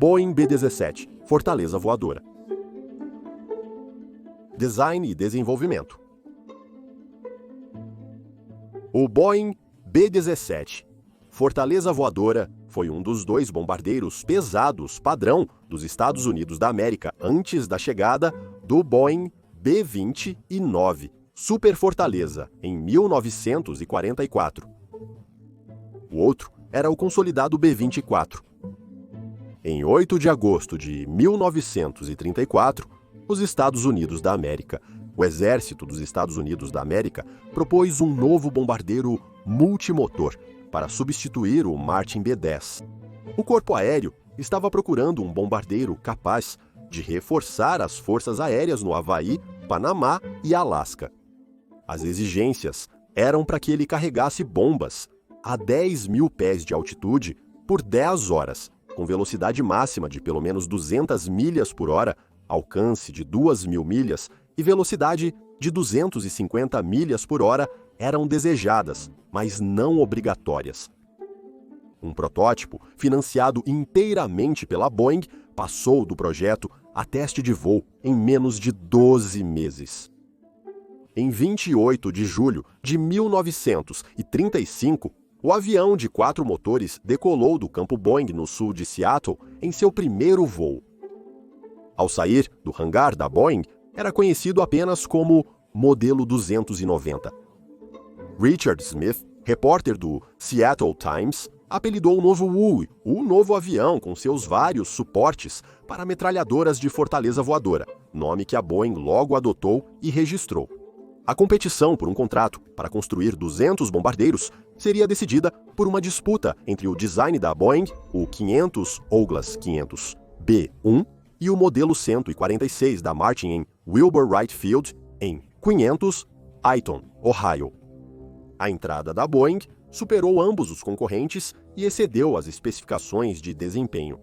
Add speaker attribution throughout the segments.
Speaker 1: Boeing B-17, Fortaleza Voadora. Design e desenvolvimento. O Boeing B-17, Fortaleza Voadora, foi um dos 2 bombardeiros pesados padrão dos Estados Unidos da América antes da chegada do Boeing B-29, Super Fortaleza, em 1944. O outro era o consolidado B-24. Em 8 de agosto de 1934, os Estados Unidos da América, o Exército dos Estados Unidos da América, propôs um novo bombardeiro multimotor para substituir o Martin B-10. O Corpo Aéreo estava procurando um bombardeiro capaz de reforçar as forças aéreas no Havaí, Panamá e Alasca. As exigências eram para que ele carregasse bombas a 10.000 pés de altitude por 10 horas, com velocidade máxima de pelo menos 200 milhas por hora, alcance de 2.000 milhas e velocidade de 250 milhas por hora eram desejadas, mas não obrigatórias. Um protótipo, financiado inteiramente pela Boeing, passou do projeto a teste de voo em menos de 12 meses. Em 28 de julho de 1935, o avião de 4 motores decolou do campo Boeing no sul de Seattle em seu primeiro voo. Ao sair do hangar da Boeing, era conhecido apenas como Modelo 290. Richard Smith, repórter do Seattle Times, apelidou o novo U, o novo avião com seus vários suportes para metralhadoras de Fortaleza Voadora, nome que a Boeing logo adotou e registrou. A competição por um contrato para construir 200 bombardeiros seria decidida por uma disputa entre o design da Boeing, o 500 Douglas 500 B-1, e o modelo 146 da Martin em Wilbur Wright Field, em 500 Ayton, Ohio. A entrada da Boeing superou ambos os concorrentes e excedeu as especificações de desempenho.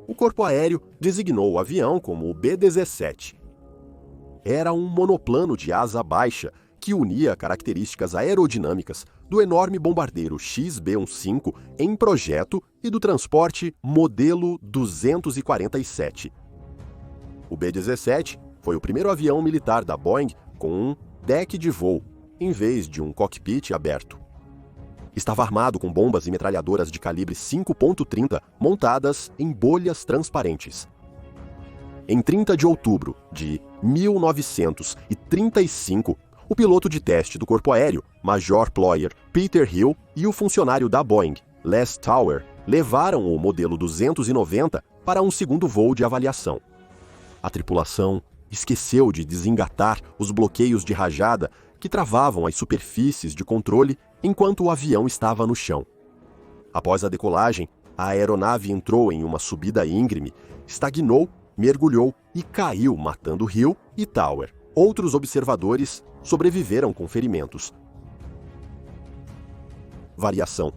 Speaker 1: O Corpo Aéreo designou o avião como o B-17. Era um monoplano de asa baixa que unia características aerodinâmicas do enorme bombardeiro XB-15 em projeto e do transporte modelo 247. O B-17 foi o primeiro avião militar da Boeing com um deck de voo, em vez de um cockpit aberto. Estava armado com bombas e metralhadoras de calibre 5.30 montadas em bolhas transparentes. Em 30 de outubro de 1935, o piloto de teste do Corpo Aéreo, Major Ployer Peter Hill, e o funcionário da Boeing, Les Tower, levaram o modelo 290 para um segundo voo de avaliação. A tripulação esqueceu de desengatar os bloqueios de rajada que travavam as superfícies de controle enquanto o avião estava no chão. Após a decolagem, a aeronave entrou em uma subida íngreme, estagnou, mergulhou e caiu, matando Hill e Tower. Outros observadores sobreviveram com ferimentos. Variação.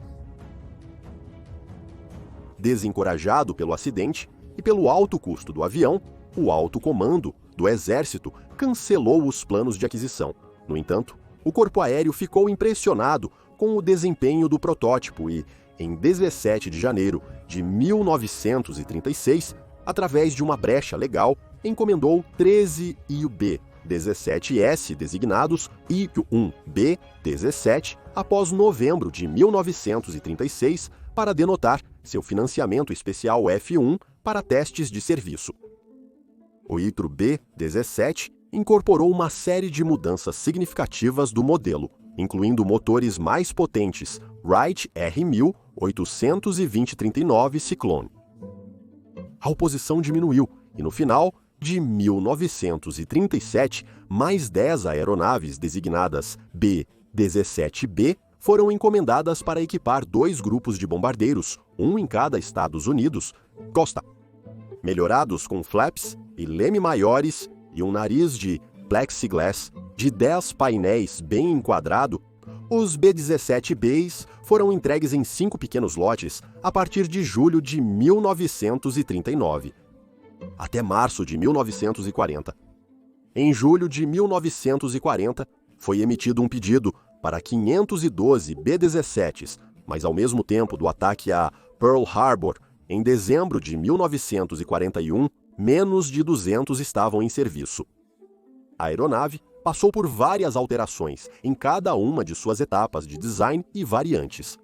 Speaker 1: Desencorajado pelo acidente e pelo alto custo do avião, o alto comando do Exército cancelou os planos de aquisição. No entanto, o Corpo Aéreo ficou impressionado com o desempenho do protótipo e, em 17 de janeiro de 1936, através de uma brecha legal, encomendou 13 IUB-17S designados IU-1B-17 após novembro de 1936 para denotar seu financiamento especial F1 para testes de serviço. O ITRO B-17 incorporou uma série de mudanças significativas do modelo, incluindo motores mais potentes Wright R1000 820-39 Cyclone. A oposição diminuiu e, no final de 1937, mais 10 aeronaves designadas B-17B foram encomendadas para equipar 2 grupos de bombardeiros, um em cada Estados Unidos, costa, melhorados com flaps e leme maiores e um nariz de plexiglass de 10 painéis bem enquadrado. Os B-17Bs foram entregues em 5 pequenos lotes a partir de julho de 1939, até março de 1940. Em julho de 1940, foi emitido um pedido para 512 B-17s, mas ao mesmo tempo do ataque a Pearl Harbor, em dezembro de 1941, menos de 200 estavam em serviço. A aeronave passou por várias alterações em cada uma de suas etapas de design e variantes.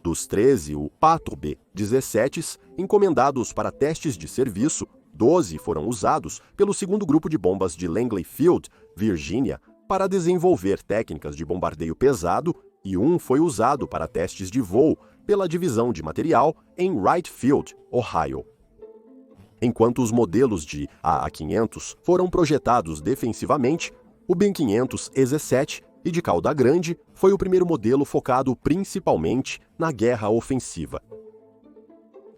Speaker 1: Dos 13 o Pato B-17s encomendados para testes de serviço, 12 foram usados pelo segundo grupo de bombas de Langley Field, Virgínia, para desenvolver técnicas de bombardeio pesado, e um foi usado para testes de voo pela divisão de material em Wright Field, Ohio. Enquanto os modelos de AA-500 foram projetados defensivamente, o BEM-500 EZ-7 e de cauda grande foi o primeiro modelo focado principalmente na guerra ofensiva.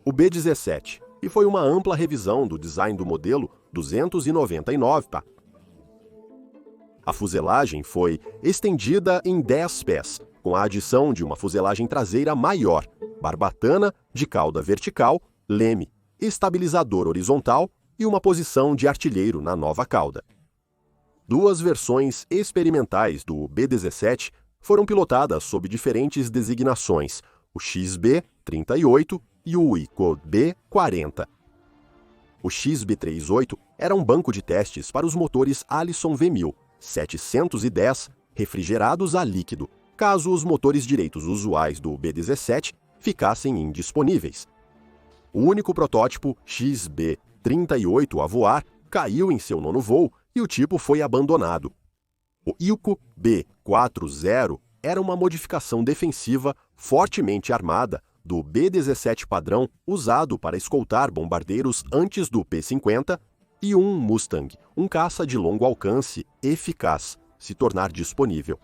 Speaker 1: O B-17 e foi uma ampla revisão do design do modelo 299. A fuselagem foi estendida em 10 pés, com a adição de uma fuselagem traseira maior, barbatana de cauda vertical, leme, estabilizador horizontal e uma posição de artilheiro na nova cauda. Duas versões experimentais do B-17 foram pilotadas sob diferentes designações, o XB-38 e o ICO-B-40. O XB-38 era um banco de testes para os motores Allison V1000, 710, refrigerados a líquido, caso os motores direitos usuais do B-17 ficassem indisponíveis. O único protótipo XB-38 a voar caiu em seu nono voo e o tipo foi abandonado. O ILCO B-40 era uma modificação defensiva fortemente armada do B-17 padrão usado para escoltar bombardeiros antes do P-50 e um Mustang, um caça de longo alcance eficaz, se tornar disponível.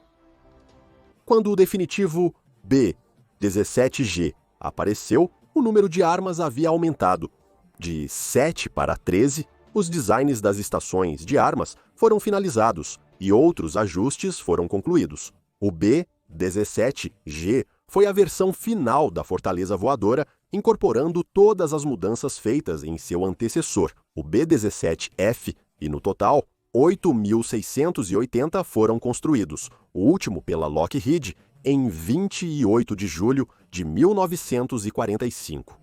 Speaker 1: Quando o definitivo B-17G apareceu, o número de armas havia aumentado. De 7 para 13, os designs das estações de armas foram finalizados e outros ajustes foram concluídos. O B-17G foi a versão final da fortaleza voadora, incorporando todas as mudanças feitas em seu antecessor, o B-17F, e no total, 8.680 foram construídos, o último pela Lockheed, em 28 de julho de 1945.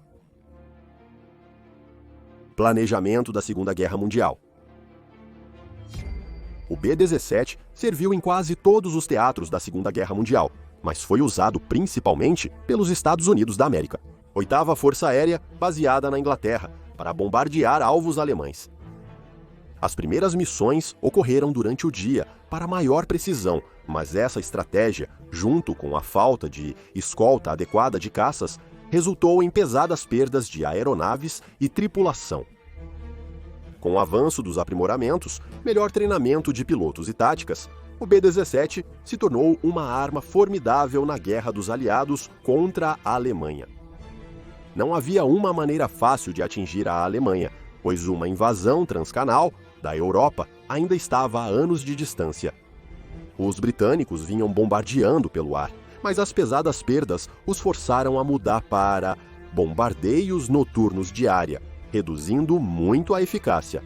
Speaker 1: Planejamento da Segunda Guerra Mundial. O B-17 serviu em quase todos os teatros da Segunda Guerra Mundial, mas foi usado principalmente pelos Estados Unidos da América. 8ª Força Aérea, baseada na Inglaterra, para bombardear alvos alemães. As primeiras missões ocorreram durante o dia, para maior precisão, mas essa estratégia, junto com a falta de escolta adequada de caças, resultou em pesadas perdas de aeronaves e tripulação. Com o avanço dos aprimoramentos, melhor treinamento de pilotos e táticas, o B-17 se tornou uma arma formidável na Guerra dos Aliados contra a Alemanha. Não havia uma maneira fácil de atingir a Alemanha, pois uma invasão transcanal da Europa ainda estava a anos de distância. Os britânicos vinham bombardeando pelo ar, mas as pesadas perdas os forçaram a mudar para bombardeios noturnos de área, reduzindo muito a eficácia.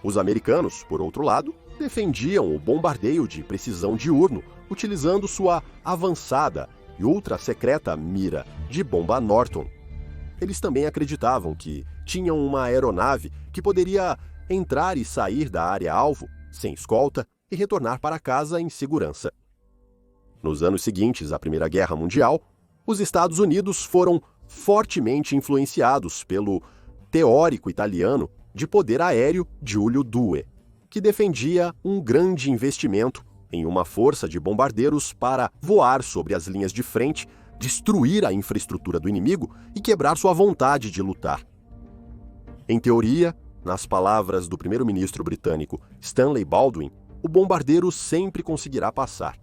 Speaker 1: Os americanos, por outro lado, defendiam o bombardeio de precisão diurno, utilizando sua avançada e ultra-secreta mira de bomba Norton. Eles também acreditavam que tinham uma aeronave que poderia entrar e sair da área-alvo, sem escolta, e retornar para casa em segurança. Nos anos seguintes à Primeira Guerra Mundial, os Estados Unidos foram fortemente influenciados pelo teórico italiano de poder aéreo Giulio Due, que defendia um grande investimento em uma força de bombardeiros para voar sobre as linhas de frente, destruir a infraestrutura do inimigo e quebrar sua vontade de lutar. Em teoria, nas palavras do primeiro-ministro britânico Stanley Baldwin, o bombardeiro sempre conseguirá passar.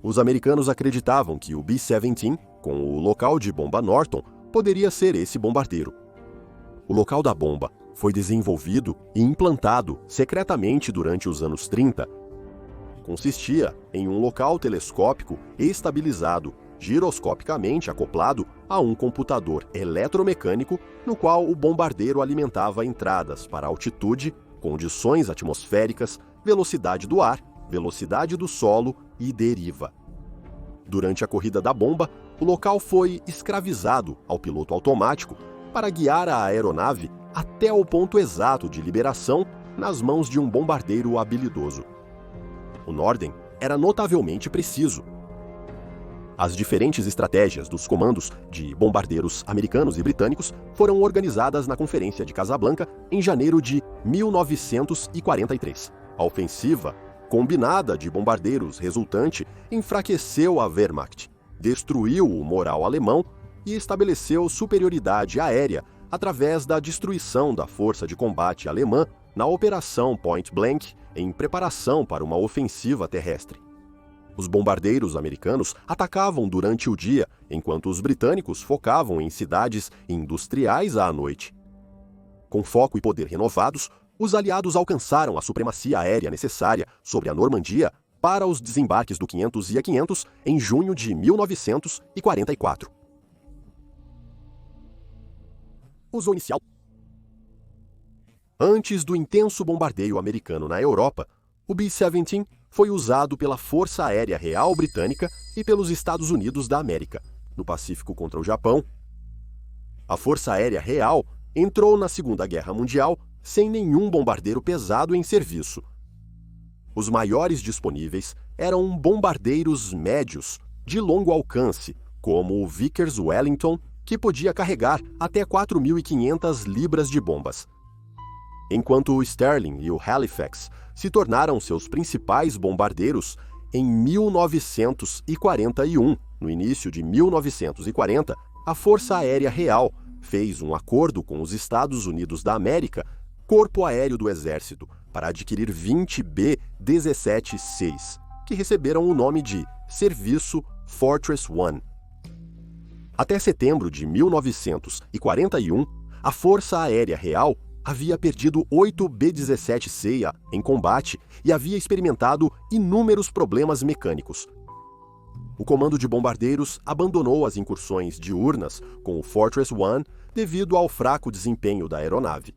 Speaker 1: Os americanos acreditavam que o B-17, com o local de bomba Norton, poderia ser esse bombardeiro. O local da bomba foi desenvolvido e implantado secretamente durante os anos 30. Consistia em um local telescópico estabilizado, giroscopicamente acoplado a um computador eletromecânico no qual o bombardeiro alimentava entradas para altitude, condições atmosféricas, velocidade do ar, velocidade do solo e deriva. Durante a corrida da bomba, o local foi escravizado ao piloto automático para guiar a aeronave até o ponto exato de liberação nas mãos de um bombardeiro habilidoso. O Norden era notavelmente preciso. As diferentes estratégias dos comandos de bombardeiros americanos e britânicos foram organizadas na Conferência de Casablanca em janeiro de 1943. A ofensiva combinada de bombardeiros resultante enfraqueceu a Wehrmacht, destruiu o moral alemão e estabeleceu superioridade aérea através da destruição da força de combate alemã na Operação Point Blank, em preparação para uma ofensiva terrestre. Os bombardeiros americanos atacavam durante o dia, enquanto os britânicos focavam em cidades industriais à noite. Com foco e poder renovados, os aliados alcançaram a supremacia aérea necessária sobre a Normandia para os desembarques do 500 e A-500 em junho de 1944. Uso inicial. Antes do intenso bombardeio americano na Europa, o B-17 foi usado pela Força Aérea Real Britânica e pelos Estados Unidos da América, no Pacífico contra o Japão. A Força Aérea Real entrou na Segunda Guerra Mundial sem nenhum bombardeiro pesado em serviço. Os maiores disponíveis eram bombardeiros médios, de longo alcance, como o Vickers Wellington, que podia carregar até 4.500 libras de bombas. Enquanto o Sterling e o Halifax se tornaram seus principais bombardeiros em 1941. No início de 1940, a Força Aérea Real fez um acordo com os Estados Unidos da América, Corpo Aéreo do Exército, para adquirir 20 B-17-6, que receberam o nome de Serviço Fortress One. Até setembro de 1941, a Força Aérea Real havia perdido 8 B-17C em combate e havia experimentado inúmeros problemas mecânicos. O comando de bombardeiros abandonou as incursões diurnas com o Fortress One devido ao fraco desempenho da aeronave.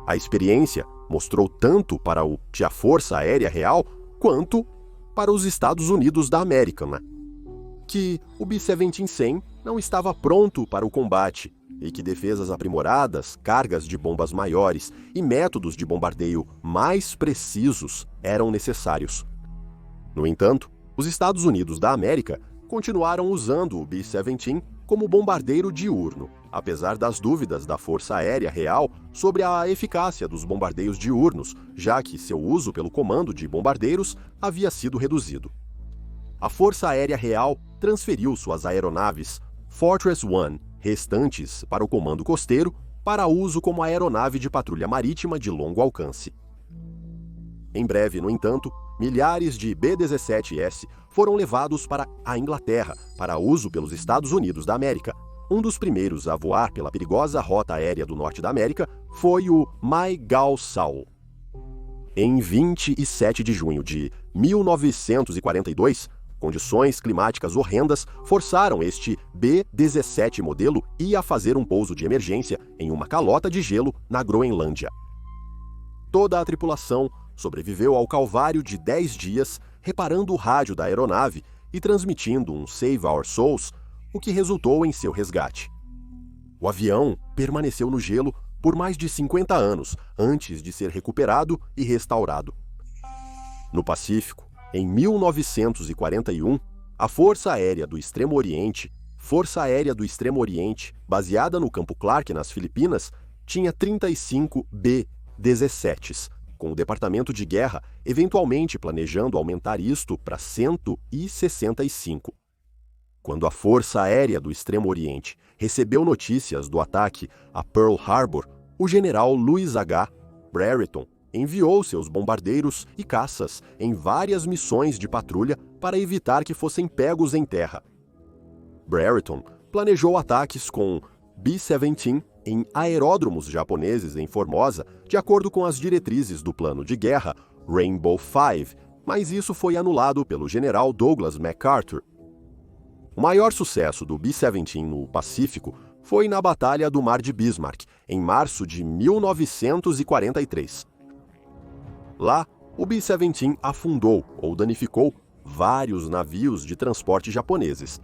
Speaker 1: A experiência mostrou tanto para a Força Aérea Real quanto para os Estados Unidos da América, que o B-17-100 não estava pronto para o combate e que defesas aprimoradas, cargas de bombas maiores e métodos de bombardeio mais precisos eram necessários. No entanto, os Estados Unidos da América continuaram usando o B-17 como bombardeiro diurno, apesar das dúvidas da Força Aérea Real sobre a eficácia dos bombardeios diurnos, já que seu uso pelo comando de bombardeiros havia sido reduzido. A Força Aérea Real transferiu suas aeronaves Fortress One restantes para o comando costeiro para uso como aeronave de patrulha marítima de longo alcance. Em breve, no entanto, milhares de B-17S foram levados para a Inglaterra para uso pelos Estados Unidos da América. Um dos primeiros a voar pela perigosa rota aérea do norte da América foi o My-Gau-Saul. Em 27 de junho de 1942, condições climáticas horrendas forçaram este B-17 modelo a fazer um pouso de emergência em uma calota de gelo na Groenlândia. Toda a tripulação sobreviveu ao calvário de 10 dias, reparando o rádio da aeronave e transmitindo um Save Our Souls, o que resultou em seu resgate. O avião permaneceu no gelo por mais de 50 anos antes de ser recuperado e restaurado. No Pacífico, em 1941, a Força Aérea do Extremo Oriente, baseada no Campo Clark, nas Filipinas, tinha 35 B-17s, com o Departamento de Guerra eventualmente planejando aumentar isto para 165. Quando a Força Aérea do Extremo Oriente recebeu notícias do ataque a Pearl Harbor, o general Louis H. Brereton enviou seus bombardeiros e caças em várias missões de patrulha para evitar que fossem pegos em terra. Brereton planejou ataques com B-17 em aeródromos japoneses em Formosa, de acordo com as diretrizes do plano de guerra Rainbow Five, mas isso foi anulado pelo general Douglas MacArthur. O maior sucesso do B-17 no Pacífico foi na Batalha do Mar de Bismarck, em março de 1943. Lá, o B-17 afundou ou danificou vários navios de transporte japoneses.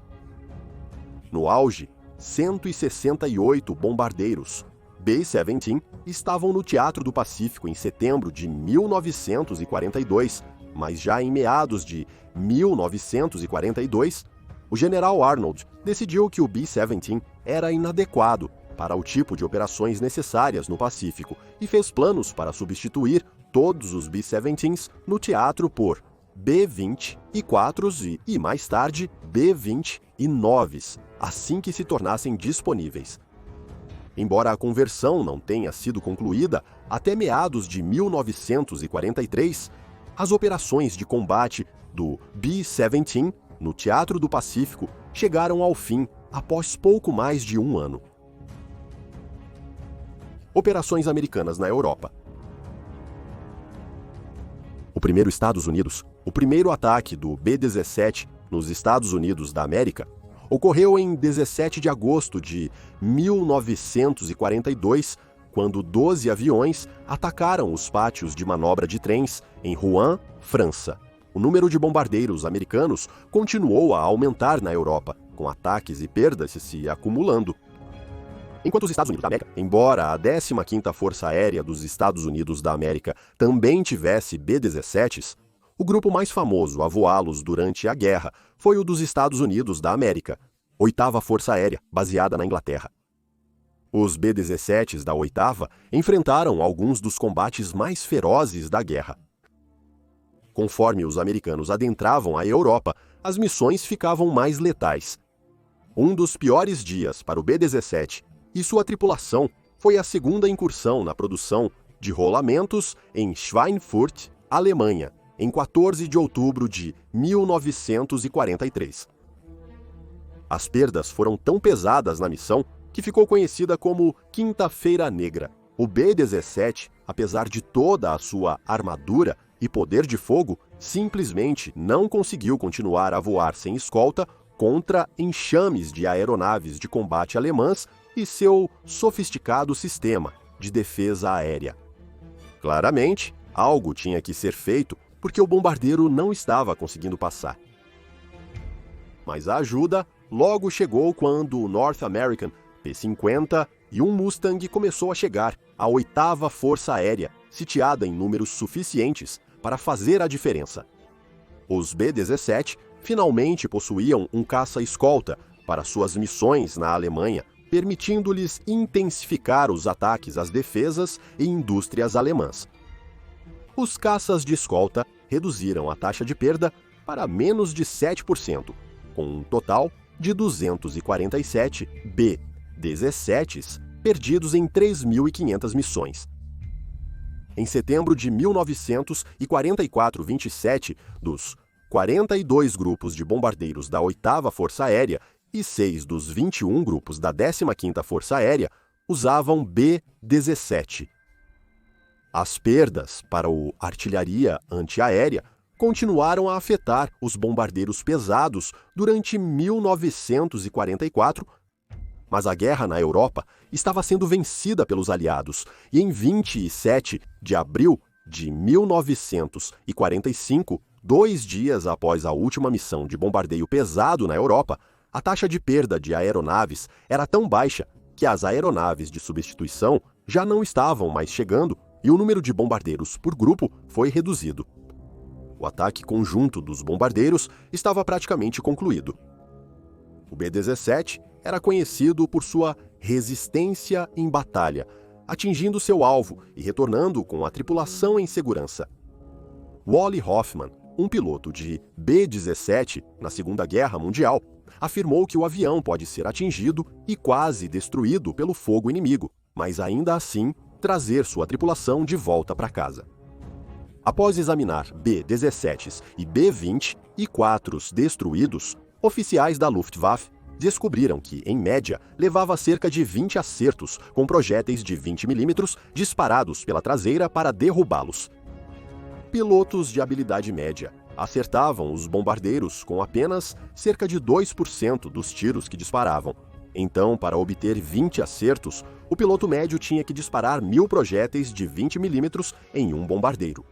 Speaker 1: No auge, 168 bombardeiros B-17 estavam no Teatro do Pacífico em setembro de 1942, mas já em meados de 1942, o general Arnold decidiu que o B-17 era inadequado para o tipo de operações necessárias no Pacífico e fez planos para substituir todos os B-17s no teatro por B-20 e 4s e mais tarde, B-20 e 9s, assim que se tornassem disponíveis. Embora a conversão não tenha sido concluída até meados de 1943, as operações de combate do B-17 no Teatro do Pacífico chegaram ao fim após pouco mais de um ano. Operações americanas na Europa. O primeiro ataque do B-17 nos Estados Unidos da América ocorreu em 17 de agosto de 1942, quando 12 aviões atacaram os pátios de manobra de trens em Rouen, França. O número de bombardeiros americanos continuou a aumentar na Europa, com ataques e perdas se acumulando. Enquanto os Estados Unidos da América, embora a 15ª Força Aérea dos Estados Unidos da América também tivesse B-17s, o grupo mais famoso a voá-los durante a guerra foi o dos Estados Unidos da América, 8ª Força Aérea, baseada na Inglaterra. Os B-17s da 8ª enfrentaram alguns dos combates mais ferozes da guerra. Conforme os americanos adentravam a Europa, as missões ficavam mais letais. Um dos piores dias para o B-17 e sua tripulação foi a segunda incursão na produção de rolamentos em Schweinfurt, Alemanha, em 14 de outubro de 1943. As perdas foram tão pesadas na missão que ficou conhecida como Quinta-feira Negra. O B-17, apesar de toda a sua armadura e poder de fogo, simplesmente não conseguiu continuar a voar sem escolta contra enxames de aeronaves de combate alemãs e seu sofisticado sistema de defesa aérea. Claramente, algo tinha que ser feito porque o bombardeiro não estava conseguindo passar. Mas a ajuda logo chegou quando o North American P-50 e um Mustang começou a chegar, a 8ª Força Aérea, sitiada em números suficientes para fazer a diferença. Os B-17 finalmente possuíam um caça-escolta para suas missões na Alemanha, permitindo-lhes intensificar os ataques às defesas e indústrias alemãs. Os caças de escolta reduziram a taxa de perda para menos de 7%, com um total de 247 B-17s perdidos em 3.500 missões. Em setembro de 1944, 27 dos 42 grupos de bombardeiros da 8ª Força Aérea e 6 dos 21 grupos da 15ª Força Aérea usavam B-17. As perdas para a artilharia antiaérea continuaram a afetar os bombardeiros pesados durante 1944, mas a guerra na Europa estava sendo vencida pelos aliados e em 27 de abril de 1945, 2 dias após a última missão de bombardeio pesado na Europa, a taxa de perda de aeronaves era tão baixa que as aeronaves de substituição já não estavam mais chegando e o número de bombardeiros por grupo foi reduzido. O ataque conjunto dos bombardeiros estava praticamente concluído. O B-17 era conhecido por sua resistência em batalha, atingindo seu alvo e retornando com a tripulação em segurança. Wally Hoffman, um piloto de B-17 na Segunda Guerra Mundial, afirmou que o avião pode ser atingido e quase destruído pelo fogo inimigo, mas ainda assim trazer sua tripulação de volta para casa. Após examinar B-17s e B-20 e 4s destruídos, oficiais da Luftwaffe descobriram que, em média, levava cerca de 20 acertos com projéteis de 20 mm disparados pela traseira para derrubá-los. Pilotos de habilidade média acertavam os bombardeiros com apenas cerca de 2% dos tiros que disparavam. Então, para obter 20 acertos, o piloto médio tinha que disparar 1.000 projéteis de 20 mm em um bombardeiro.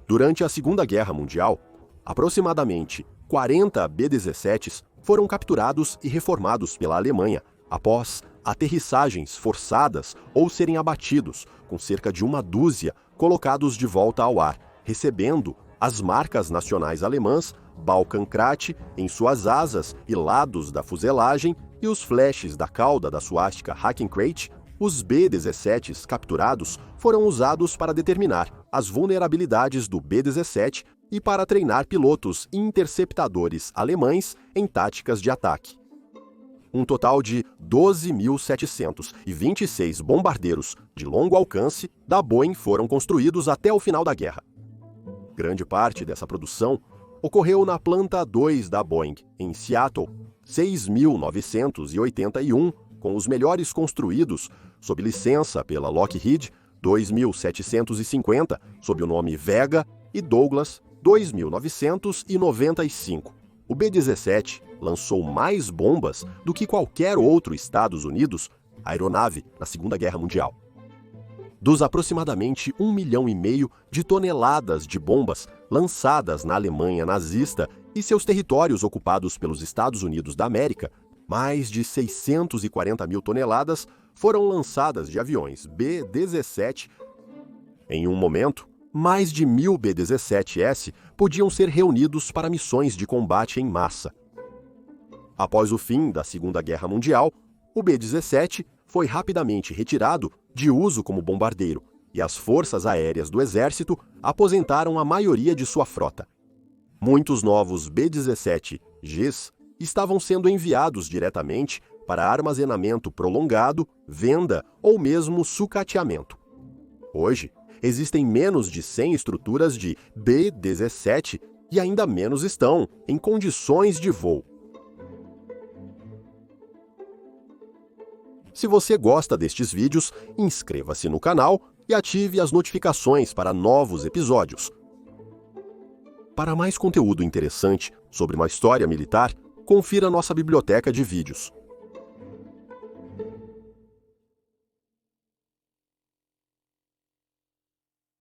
Speaker 1: Durante a Segunda Guerra Mundial, aproximadamente 40 B-17s foram capturados e reformados pela Alemanha após aterrissagens forçadas ou serem abatidos, com cerca de uma dúzia colocados de volta ao ar, recebendo as marcas nacionais alemãs Balkankrat em suas asas e lados da fuselagem e os flashes da cauda da suástica Hakenkreuz. Os B-17s capturados foram usados para determinar as vulnerabilidades do B-17 e para treinar pilotos interceptadores alemães em táticas de ataque. Um total de 12.726 bombardeiros de longo alcance da Boeing foram construídos até o final da guerra. Grande parte dessa produção ocorreu na Planta 2 da Boeing, em Seattle, 6.981, com os melhores construídos sob licença pela Lockheed, 2.750, sob o nome Vega, e Douglas, 2.995. O B-17 lançou mais bombas do que qualquer outro Estados Unidos aeronave na Segunda Guerra Mundial. Dos aproximadamente 1,5 milhão de toneladas de bombas lançadas na Alemanha nazista e seus territórios ocupados pelos Estados Unidos da América, mais de 640 mil toneladas foram lançadas de aviões B-17. Em um momento, mais de 1.000 B-17S podiam ser reunidos para missões de combate em massa. Após o fim da Segunda Guerra Mundial, o B-17 foi rapidamente retirado de uso como bombardeiro e as forças aéreas do Exército aposentaram a maioria de sua frota. Muitos novos B-17Gs estavam sendo enviados diretamente para armazenamento prolongado, venda ou mesmo sucateamento. Hoje, existem menos de 100 estruturas de B-17 e ainda menos estão em condições de voo. Se você gosta destes vídeos, inscreva-se no canal e ative as notificações para novos episódios. Para mais conteúdo interessante sobre uma história militar, confira nossa biblioteca de vídeos.